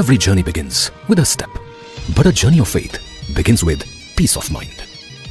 Every journey begins with a step, but a journey of faith begins with peace of mind.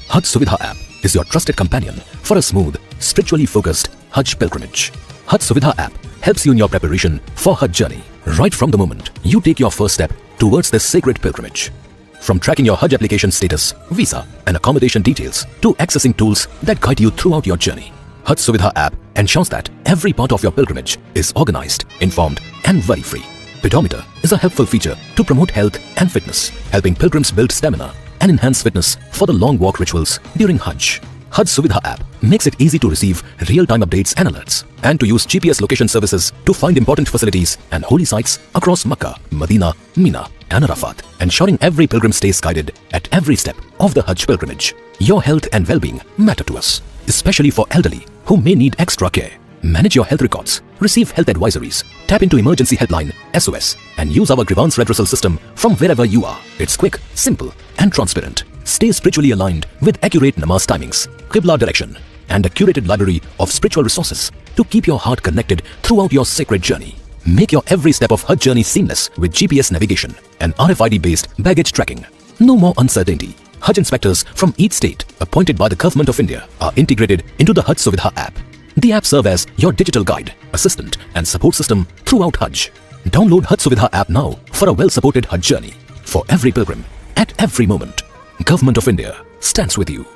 Haj Suvidha App is your trusted companion for a smooth, spiritually focused Hajj pilgrimage. Haj Suvidha App helps you in your preparation for Hajj journey right from the moment you take your first step towards this sacred pilgrimage. From tracking your Hajj application status, visa and accommodation details to accessing tools that guide you throughout your journey, Haj Suvidha App ensures that every part of your pilgrimage is organized, informed and worry-free. Pedometer is a helpful feature to promote health and fitness, helping pilgrims build stamina and enhance fitness for the long walk rituals during Hajj. Haj Suvidha App makes it easy to receive real-time updates and alerts, and to use GPS location services to find important facilities and holy sites across Makkah, Medina, Mina and Arafat, ensuring every pilgrim stays guided at every step of the Hajj pilgrimage. Your health and well-being matter to us, especially for elderly who may need extra care. Manage your health records, receive health advisories, tap into emergency helpline SOS and use our grievance redressal system from wherever you are. It's quick, simple and transparent. Stay spiritually aligned with accurate namaz timings, Qibla direction and a curated library of spiritual resources to keep your heart connected throughout your sacred journey. Make your every step of Hajj journey seamless with GPS navigation and RFID-based baggage tracking. No more uncertainty. Hajj inspectors from each state appointed by the Government of India are integrated into the Haj Suvidha app. The app serves as your digital guide, assistant and support system throughout Hajj. Download Haj Suvidha app now for a well-supported Hajj journey. For every pilgrim, at every moment, Government of India stands with you.